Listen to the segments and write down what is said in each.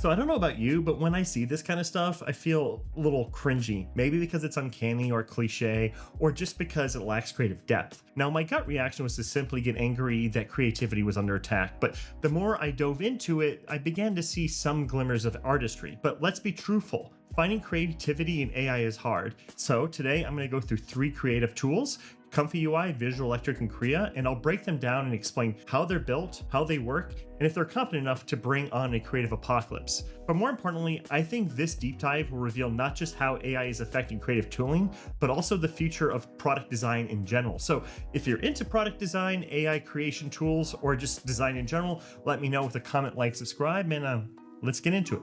So I don't know about you, but when I see this kind of stuff, I feel a little cringy. Maybe because it's uncanny or cliche, or just because it lacks creative depth. Now, my gut reaction was to simply get angry that creativity was under attack, but the more I dove into it, I began to see some glimmers of artistry. But let's be truthful. Finding creativity in AI is hard. So today I'm going to go through 3 creative tools: Comfy UI, Visual Electric, and Krea, and I'll break them down and explain how they're built, how they work, and if they're competent enough to bring on a creative apocalypse. But more importantly, I think this deep dive will reveal not just how AI is affecting creative tooling, but also the future of product design in general. So if you're into product design, AI creation tools, or just design in general, let me know with a comment, like, subscribe, and let's get into it.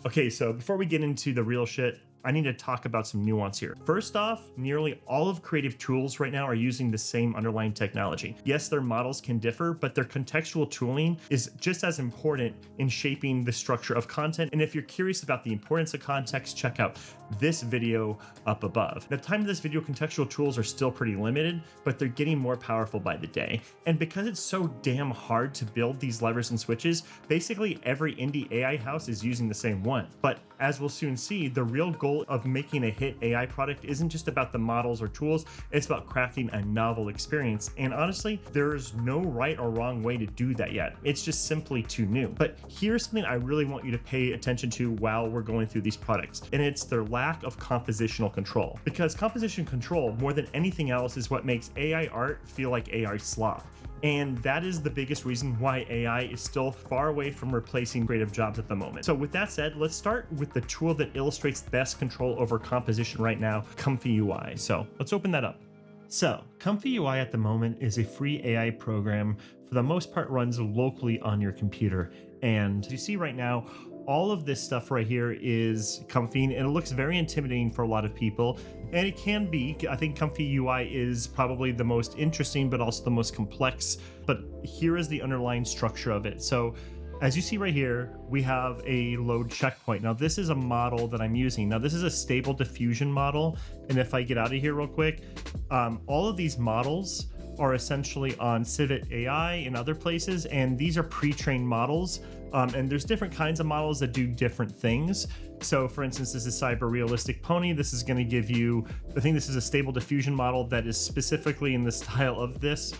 Okay, so before we get into the real shit, I need to talk about some nuance here. First off, nearly all of creative tools right now are using the same underlying technology. Yes, their models can differ, but their contextual tooling is just as important in shaping the structure of content. And if you're curious about the importance of context, check out this video up above. At the time of this video, contextual tools are still pretty limited, but they're getting more powerful by the day. And because it's so damn hard to build these levers and switches, basically every indie AI house is using the same one. But as we'll soon see, the real goal of making a hit AI product isn't just about the models or tools, it's about crafting a novel experience. And honestly, there's no right or wrong way to do that yet. It's just simply too new. But here's something I really want you to pay attention to while we're going through these products, and it's their lack of compositional control. Because composition control, more than anything else, is what makes AI art feel like AI slop. And that is the biggest reason why AI is still far away from replacing creative jobs at the moment. So with that said, let's start with the tool that illustrates best control over composition right now, Comfy UI. So let's open that up. So Comfy UI at the moment is a free AI program. For the most part, runs locally on your computer. And you see right now, all of this stuff right here is comfy, and it looks very intimidating for a lot of people. And it can be. I think Comfy UI is probably the most interesting, but also the most complex. But here is the underlying structure of it. So as you see right here, we have a load checkpoint. Now this is a model that I'm using. Now this is a stable diffusion model. And if I get out of here real quick, all of these models are essentially on Civit AI and other places, and these are pre-trained models. And there's different kinds of models that do different things. So for instance, this is Cyber Realistic Pony. This is going to give you, I think this is a stable diffusion model that is specifically in the style of this.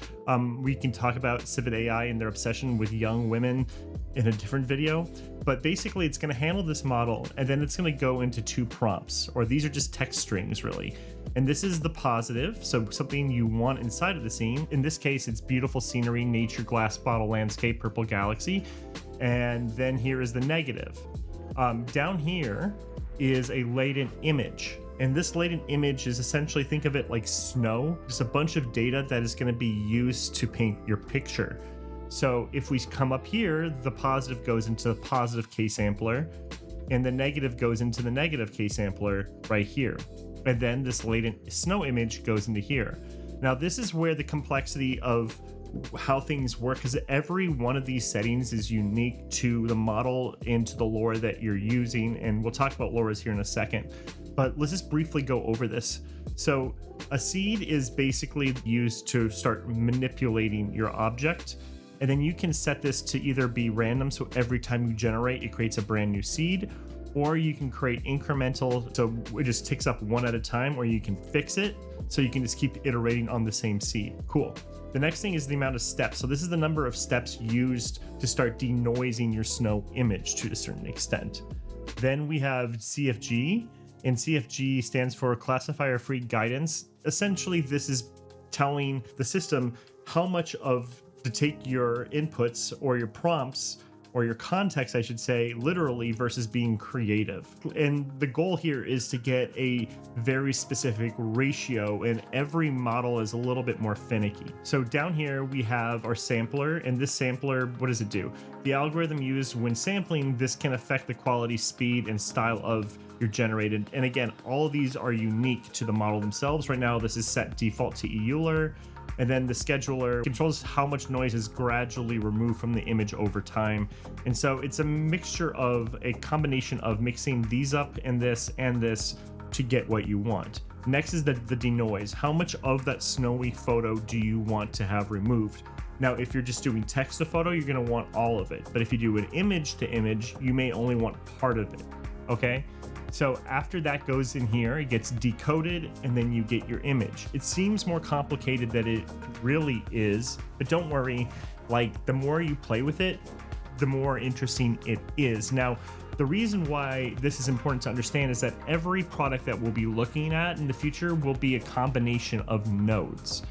We can talk about Civit AI and their obsession with young women in a different video. But basically it's going to handle this model, and then it's going to go into 2 prompts, or these are just text strings really. And this is the positive, so something you want inside of the scene. In this case, it's beautiful scenery, nature, glass bottle, landscape, purple galaxy. And then here is the negative. Down here is a latent image. And this latent image is essentially, think of it like snow, just a bunch of data that is going to be used to paint your picture. So if we come up here, the positive goes into the positive K-sampler, and the negative goes into the negative K-sampler right here. And then this latent snow image goes into here. Now this is where the complexity of how things work, because every one of these settings is unique to the model and to the lore that you're using. And we'll talk about lores here in a second, but let's just briefly go over this. So a seed is basically used to start manipulating your object. And then you can set this to either be random, so every time you generate, it creates a brand new seed, or you can create incremental, so it just ticks up one at a time, or you can fix it, so you can just keep iterating on the same seed. Cool. The next thing is the amount of steps. So this is the number of steps used to start denoising your snow image to a certain extent. Then we have CFG, and CFG stands for Classifier Free Guidance. Essentially, this is telling the system how much to take your inputs or your prompts, or your context, I should say, literally versus being creative. And the goal here is to get a very specific ratio, and every model is a little bit more finicky. So down here we have our sampler, and this sampler, what does it do? The algorithm used when sampling this can affect the quality, speed, and style of your generated. And again, all of these are unique to the model themselves. Right now, this is set default to Euler. And then the scheduler controls how much noise is gradually removed from the image over time. And so it's a mixture of a combination of mixing these up and this to get what you want. Next is the denoise. How much of that snowy photo do you want to have removed? Now, if you're just doing text to photo, you're gonna want all of it. But if you do an image to image, you may only want part of it, okay? So after that goes in here, it gets decoded, and then you get your image. It seems more complicated than it really is, but don't worry, like the more you play with it, the more interesting it is. Now, the reason why this is important to understand is that every product that we'll be looking at in the future will be a combination of nodes.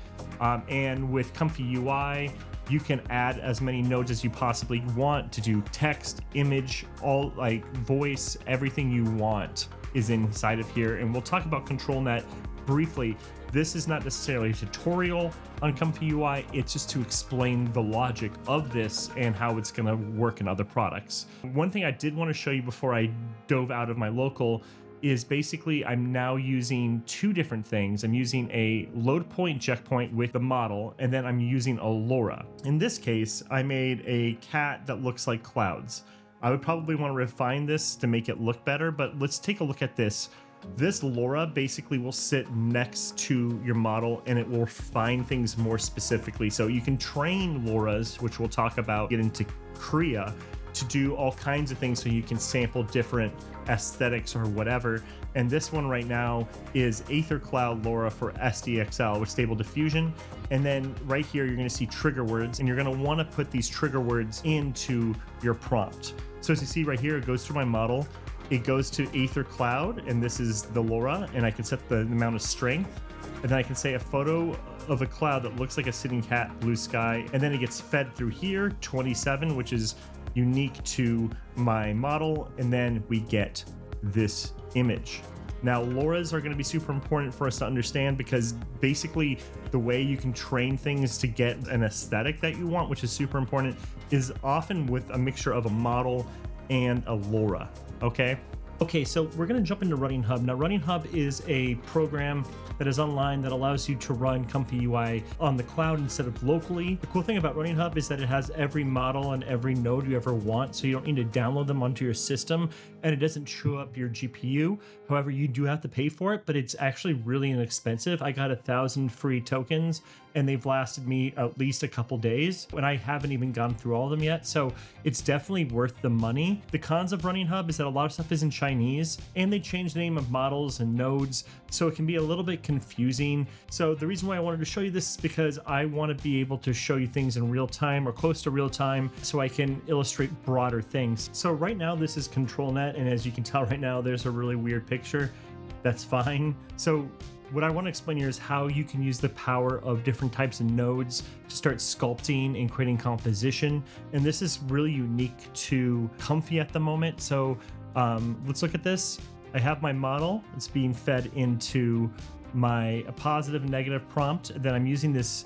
And with Comfy UI, you can add as many nodes as you possibly want to do text, image, all like voice, everything you want is inside of here. And we'll talk about ControlNet briefly. This is not necessarily a tutorial on Comfy UI, it's just to explain the logic of this and how it's gonna work in other products. One thing I did want to show you before I dove out of my local is basically I'm now using two different things. I'm using a load point checkpoint with the model, and then I'm using a LoRa. In this case, I made a cat that looks like clouds. I would probably want to refine this to make it look better, but let's take a look at this. This LoRa basically will sit next to your model and it will refine things more specifically. So you can train LoRas, which we'll talk about, get into Krea, to do all kinds of things so you can sample different aesthetics or whatever. And this one right now is Aether Cloud LoRa for SDXL with stable diffusion. And then right here, you're gonna see trigger words, and you're gonna wanna put these trigger words into your prompt. So as you see right here, it goes through my model. It goes to Aether Cloud, and this is the LoRa, and I can set the amount of strength. And then I can say a photo of a cloud that looks like a sitting cat, blue sky. And then it gets fed through here, 27, which is unique to my model, and then we get this image. Now, LoRas are going to be super important for us to understand because basically the way you can train things to get an aesthetic that you want, which is super important, is often with a mixture of a model and a LoRa, okay? Okay, so we're going to jump into Running Hub. Now, Running Hub is a program that is online that allows you to run Comfy UI on the cloud instead of locally. The cool thing about Running Hub is that it has every model and every node you ever want, so you don't need to download them onto your system, and it doesn't chew up your GPU. However, you do have to pay for it, but it's actually really inexpensive. I got 1,000 free tokens, and they've lasted me at least a couple days, and I haven't even gone through all of them yet, so it's definitely worth the money. The cons of Running Hub is that a lot of stuff is in Chinese, and they change the name of models and nodes, so it can be a little bit confusing. So the reason why I wanted to show you this is because I want to be able to show you things in real time or close to real time so I can illustrate broader things. So right now this is ControlNet, and as you can tell right now, there's a really weird picture. That's fine. So what I want to explain here is how you can use the power of different types of nodes to start sculpting and creating composition. And this is really unique to Comfy at the moment. So let's look at this. I have my model. It's being fed into my positive and negative prompt. Then I'm using this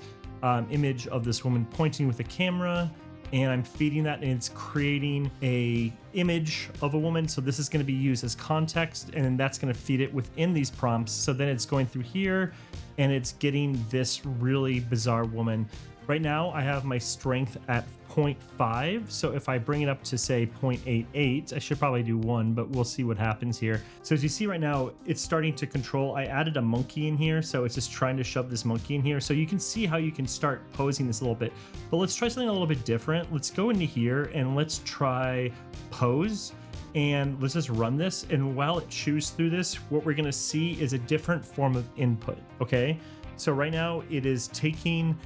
image of this woman pointing with a camera, and I'm feeding that, and it's creating a image of a woman. So this is going to be used as context, and then that's going to feed it within these prompts. So then it's going through here, and it's getting this really bizarre woman. Right now, I have my strength at 0.5. So if I bring it up to say 0.88, I should probably do 1, but we'll see what happens here. So as you see right now, it's starting to control. I added a monkey in here, so it's just trying to shove this monkey in here. So you can see how you can start posing this a little bit, but let's try something a little bit different. Let's go into here and let's try pose. And let's just run this. And while it chews through this, what we're gonna see is a different form of input, okay? So right now it is taking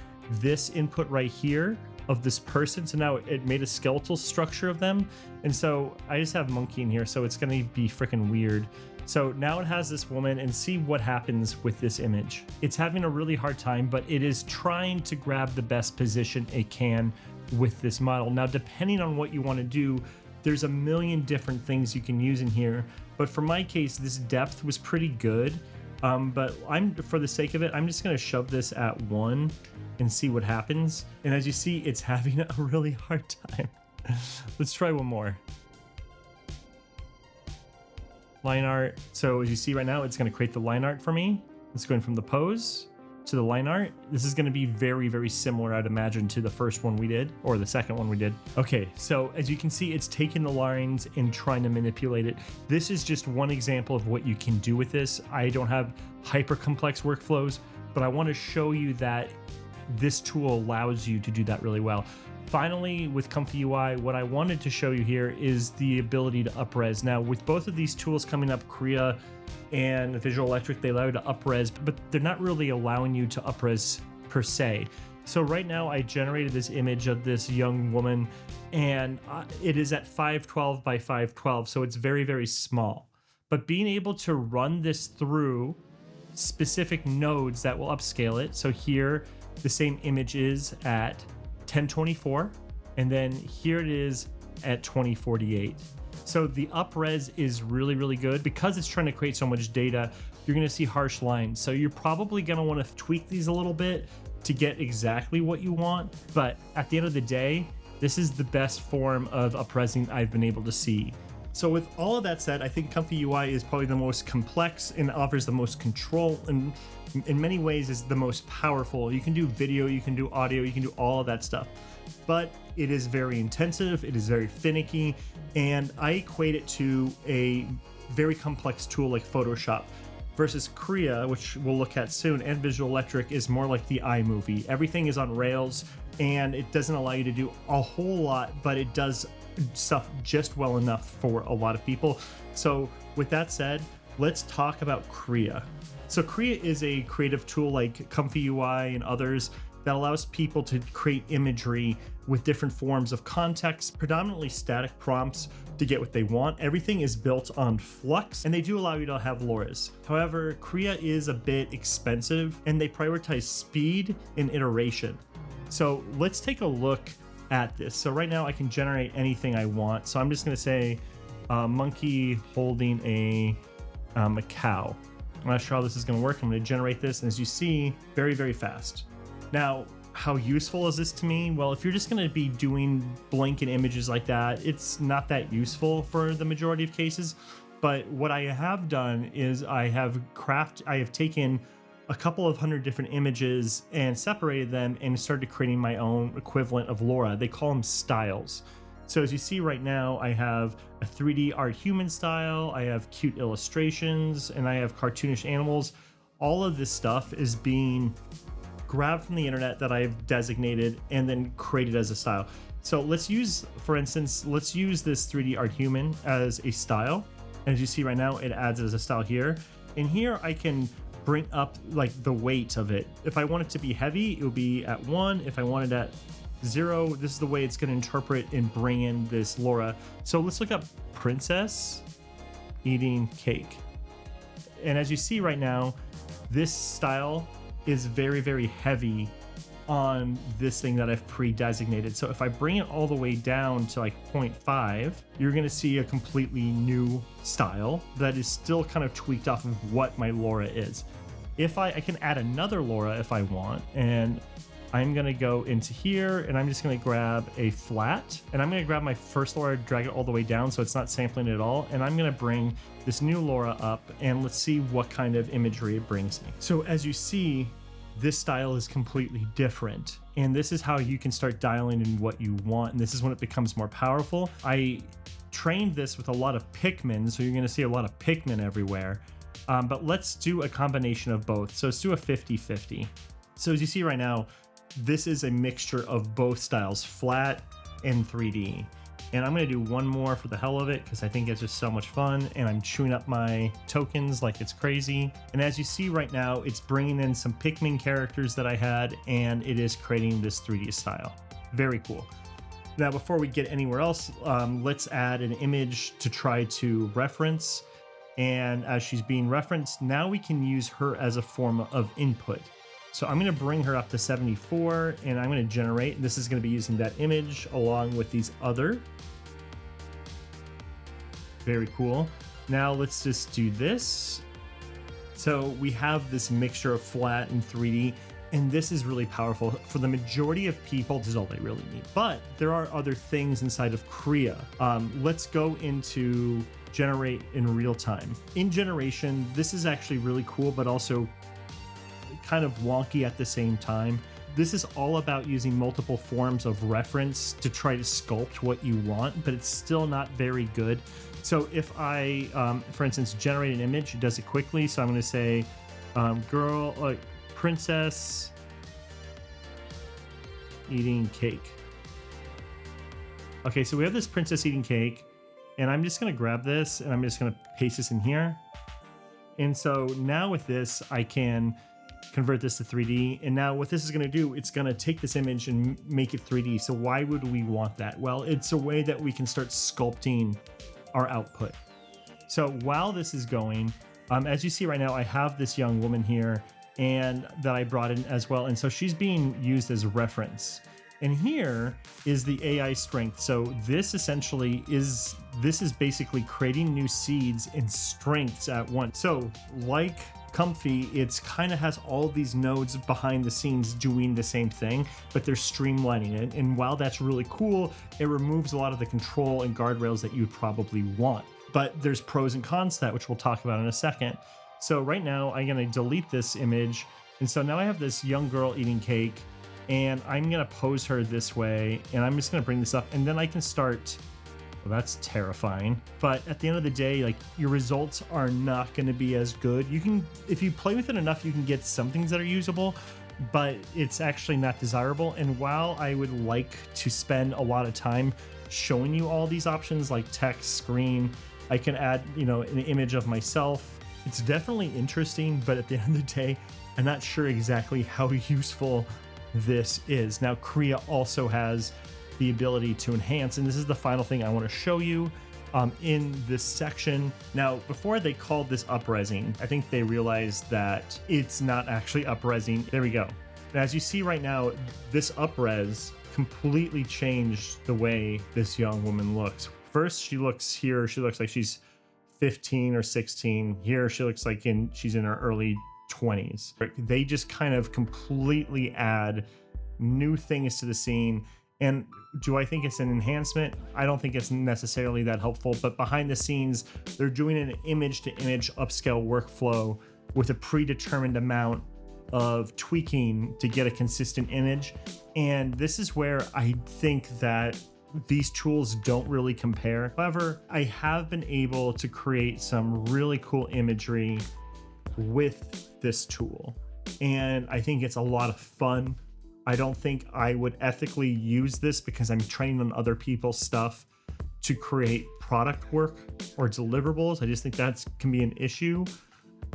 this input right here of this person. So now it made a skeletal structure of them. And so I just have monkey in here, so it's gonna be freaking weird. So now it has this woman, and see what happens with this image. It's having a really hard time, but it is trying to grab the best position it can with this model. Now, depending on what you wanna do, there's a million different things you can use in here. But for my case, this depth was pretty good. But for the sake of it, I'm just gonna shove this at 1 and see what happens. And as you see, it's having a really hard time. Let's try one more. Line art. So as you see right now, it's gonna create the line art for me. It's going from the pose to the line art, this is going to be very, very similar, I'd imagine, to the first one we did, or the second one we did. Okay, so as you can see, it's taking the lines and trying to manipulate it. This is just one example of what you can do with this. I don't have hyper complex workflows, but I want to show you that this tool allows you to do that really well. Finally, with Comfy UI, what I wanted to show you here is the ability to up-res. Now, with both of these tools coming up, Krea and Visual Electric, they allow you to up-res, but they're not really allowing you to up-res per se. So right now I generated this image of this young woman, and it is at 512 by 512, so it's very, very small. But being able to run this through specific nodes that will upscale it. So here, the same image is at 1024, and then here it is at 2048. So the up-res is really, really good. Because it's trying to create so much data, you're gonna see harsh lines. So you're probably gonna wanna tweak these a little bit to get exactly what you want. But at the end of the day, this is the best form of up-resing I've been able to see. So with all of that said, I think Comfy UI is probably the most complex and offers the most control, and in many ways is the most powerful. You can do video, you can do audio, you can do all of that stuff. But it is very intensive, it is very finicky, and I equate it to a very complex tool like Photoshop versus Krea, which we'll look at soon, and Visual Electric is more like the iMovie. Everything is on rails, and it doesn't allow you to do a whole lot, but it does stuff just well enough for a lot of people. So with that said, let's talk about Krea. So Krea is a creative tool like Comfy UI and others that allows people to create imagery with different forms of context, predominantly static prompts to get what they want. Everything is built on Flux, and they do allow you to have LoRa's. However, Krea is a bit expensive, and they prioritize speed and iteration. So let's take a look at this. So right now I can generate anything I want. So I'm just going to say monkey holding a cow. I'm not sure how this is going to work. I'm going to generate this, and as you see, very, very fast. Now, how useful is this to me? Well, if you're just going to be doing blanket images like that, it's not that useful for the majority of cases. But what I have done is I have taken a couple of hundred different images and separated them and started creating my own equivalent of LoRa. They call them styles. So as you see right now, I have a 3D art human style, I have cute illustrations, and I have cartoonish animals. All of this stuff is being grabbed from the internet that I've designated and then created as a style. So let's use, for instance, let's use this 3D art human as a style. And as you see right now, it adds as a style here. And here I can bring up like the weight of it. If I want it to be heavy, it will be at 1. If I want it at 0, this is the way it's going to interpret and bring in this LoRa. So let's look up princess eating cake. And as you see right now, this style is very, very heavy on this thing that I've pre-designated. So if I bring it all the way down to like 0.5, you're gonna see a completely new style that is still kind of tweaked off of what my LoRa is. If I can add another LoRa if I want, and I'm gonna go into here and I'm just gonna grab a flat, and I'm gonna grab my first LoRa, drag it all the way down so it's not sampling it at all, and I'm gonna bring this new LoRa up, and let's see what kind of imagery it brings me. So as you see, this style is completely different, and this is how you can start dialing in what you want, and this is when it becomes more powerful. I trained this with a lot of Pikmin, so you're going to see a lot of Pikmin everywhere, but let's do a combination of both. So let's do a 50-50. So as you see right now, this is a mixture of both styles, flat and 3D. And I'm going to do one more for the hell of it because I think it's just so much fun, and I'm chewing up my tokens like it's crazy. And as you see right now, it's bringing in some Pikmin characters that I had, and it is creating this 3D style. Very cool. Now, before we get anywhere else, let's add an image to try to reference. And as she's being referenced, now we can use her as a form of input. So I'm going to bring her up to 74, and I'm going to generate. This is going to be using that image along with these other. Very cool. Now let's just do this. So we have this mixture of flat and 3D, and this is really powerful. For the majority of people, this is all they really need. But there are other things inside of Krea. Let's go into generate in real time. In generation, this is actually really cool, but also kind of wonky at the same time. This is all about using multiple forms of reference to try to sculpt what you want, but it's still not very good. So if I, for instance, generate an image, it does it quickly. So I'm going to say princess eating cake. Okay, so we have this princess eating cake, and I'm just going to grab this and I'm just going to paste this in here. And so now with this, I can convert this to 3D. And now what this is going to do, it's going to take this image and make it 3D. So why would we want that? Well, it's a way that we can start sculpting our output. So while this is going, as you see right now, I have this young woman here and that I brought in as well. And so she's being used as reference. And here is the AI strength. So this essentially is basically creating new seeds and strengths at once. So like Comfy, it's kind of has all these nodes behind the scenes doing the same thing, but they're streamlining it. And while that's really cool, it removes a lot of the control and guardrails that you'd probably want. But there's pros and cons to that, which we'll talk about in a second. So right now I'm going to delete this image. And so now I have this young girl eating cake, and I'm going to pose her this way, and I'm just going to bring this up, and then I can start. Well, that's terrifying. But at the end of the day, like, your results are not going to be as good. You can, if you play with it enough, you can get some things that are usable, but it's actually not desirable. And while I would like to spend a lot of time showing you all these options like text, screen, I can add, an image of myself. It's definitely interesting, but at the end of the day, I'm not sure exactly how useful this is. Now, Krea also has the ability to enhance, and this is the final thing I want to show you in this section. Now, before they called this up-resing, I think they realized that it's not actually up-resing. There we go. And as you see right now, this up-res completely changed the way this young woman looks. First, she looks like she's 15 or 16. Here, she looks like she's in her early 20s. They just kind of completely add new things to the scene. And do I think it's an enhancement? I don't think it's necessarily that helpful, but behind the scenes, they're doing an image to image upscale workflow with a predetermined amount of tweaking to get a consistent image. And this is where I think that these tools don't really compare. However, I have been able to create some really cool imagery with this tool, and I think it's a lot of fun. I don't think I would ethically use this because I'm training on other people's stuff to create product work or deliverables. I just think that can be an issue.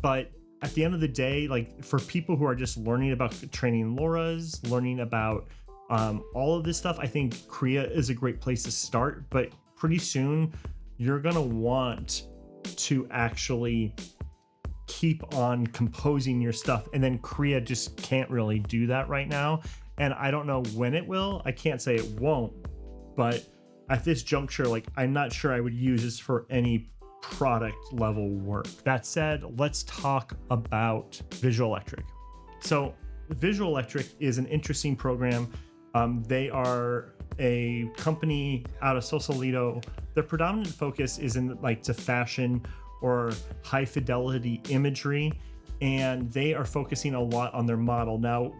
But at the end of the day, like, for people who are just learning about training LoRa's, learning about all of this stuff, I think Krea is a great place to start. But pretty soon you're gonna want to actually keep on composing your stuff, and then Krea just can't really do that right now. And I don't know when it will. I can't say it won't, but at this juncture, like, I'm not sure I would use this for any product level work. That said, let's talk about Visual Electric. So Visual Electric is an interesting program. They are a company out of Sausalito. Their predominant focus is in to fashion or high fidelity imagery, and they are focusing a lot on their model. Now,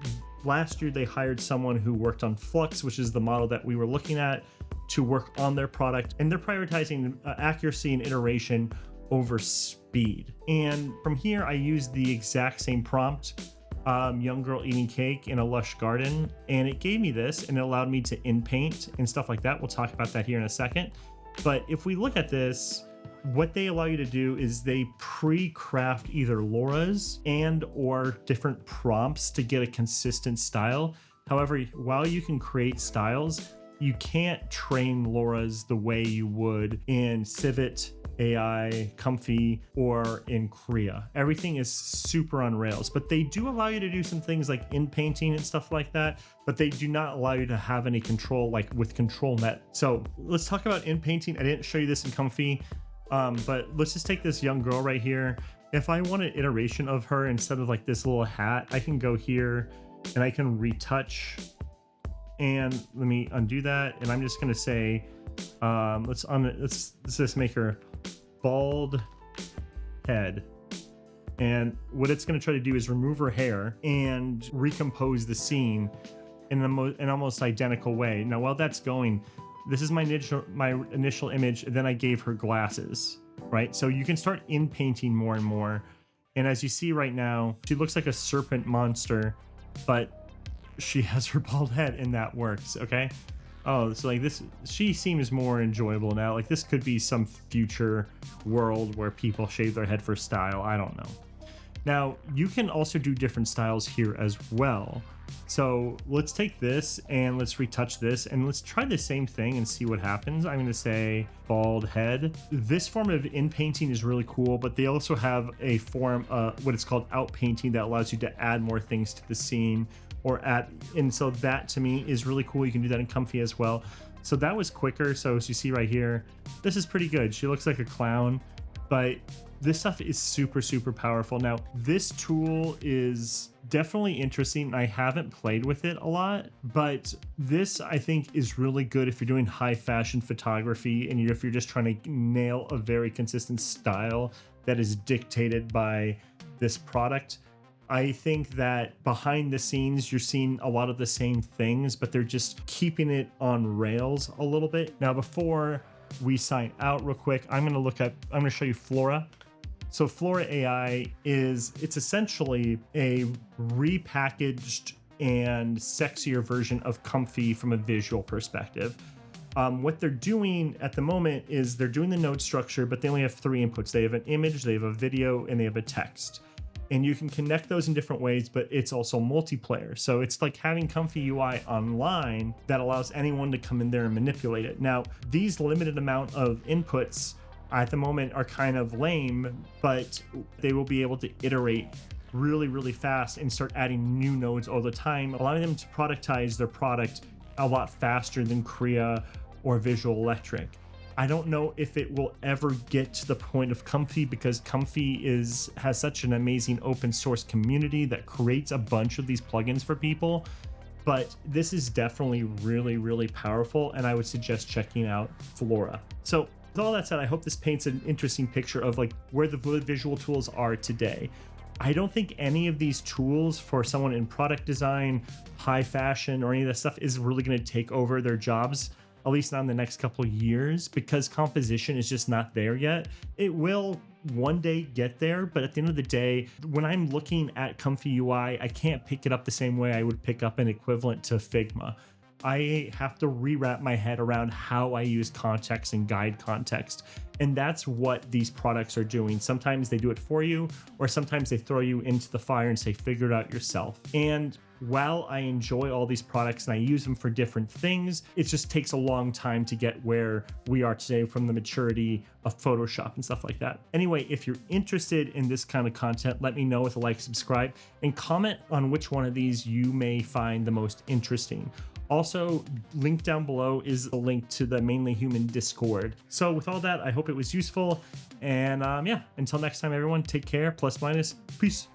last year they hired someone who worked on Flux, which is the model that we were looking at, to work on their product, and they're prioritizing accuracy and iteration over speed. And from here, I used the exact same prompt, young girl eating cake in a lush garden, and it gave me this, and it allowed me to in-paint and stuff like that. We'll talk about that here in a second. But if we look at this, what they allow you to do is they pre-craft either LoRa's and or different prompts to get a consistent style. However, while you can create styles, you can't train LoRa's the way you would in Civit, AI, Comfy, or in Krea. Everything is super on rails, but they do allow you to do some things like in painting and stuff like that, but they do not allow you to have any control like with ControlNet. So let's talk about in painting. I didn't show you this in Comfy. But let's just take this young girl right here. If I want an iteration of her instead of like this little hat, I can go here and I can retouch. And let me undo that. And I'm just gonna say, let's just make her bald head. And what it's going to try to do is remove her hair and recompose the scene in an almost identical way. Now, while that's going, this is my initial image. And then I gave her glasses, right? So you can start in painting more and more. And as you see right now, she looks like a serpent monster, but she has her bald head and that works. Okay. Oh, so like this, she seems more enjoyable now. Like this could be some future world where people shave their head for style. I don't know. Now you can also do different styles here as well. So let's take this and let's retouch this and let's try the same thing and see what happens. I'm going to say bald head. This form of in painting is really cool, but they also have a form, what it's called out painting, that allows you to add more things to the scene and so that to me is really cool. You can do that in Comfy as well. So that was quicker. So as you see right here, this is pretty good. She looks like a clown, but this stuff is super, super powerful. Now, this tool is definitely interesting. I haven't played with it a lot, but this I think is really good if you're doing high fashion photography and if you're just trying to nail a very consistent style that is dictated by this product. I think that behind the scenes, you're seeing a lot of the same things, but they're just keeping it on rails a little bit. Now, before we sign out real quick, I'm going to show you Flora. So Flora AI it's essentially a repackaged and sexier version of Comfy from a visual perspective. What they're doing at the moment is they're doing the node structure, but they only have 3 inputs. They have an image, they have a video, and they have a text. And you can connect those in different ways, but it's also multiplayer. So it's like having Comfy UI online that allows anyone to come in there and manipulate it. Now, these limited amount of inputs at the moment are kind of lame, but they will be able to iterate really, really fast and start adding new nodes all the time, allowing them to productize their product a lot faster than Krea or Visual Electric. I don't know if it will ever get to the point of Comfy, because Comfy has such an amazing open source community that creates a bunch of these plugins for people. But this is definitely really, really powerful, and I would suggest checking out Flora. So with all that said, I hope this paints an interesting picture of like where the visual tools are today. I don't think any of these tools for someone in product design, high fashion, or any of that stuff is really going to take over their jobs, at least not in the next couple of years, because composition is just not there yet. It will one day get there, but at the end of the day, when I'm looking at Comfy UI, I can't pick it up the same way I would pick up an equivalent to Figma. I have to rewrap my head around how I use context and guide context. And that's what these products are doing. Sometimes they do it for you, or sometimes they throw you into the fire and say, figure it out yourself. And while I enjoy all these products and I use them for different things, it just takes a long time to get where we are today from the maturity of Photoshop and stuff like that. Anyway, if you're interested in this kind of content, let me know with a like, subscribe, and comment on which one of these you may find the most interesting. Also, linked down below is a link to the Mainly Human Discord. So with all that, I hope it was useful. And yeah, until next time, everyone, take care. Plus, minus. Peace.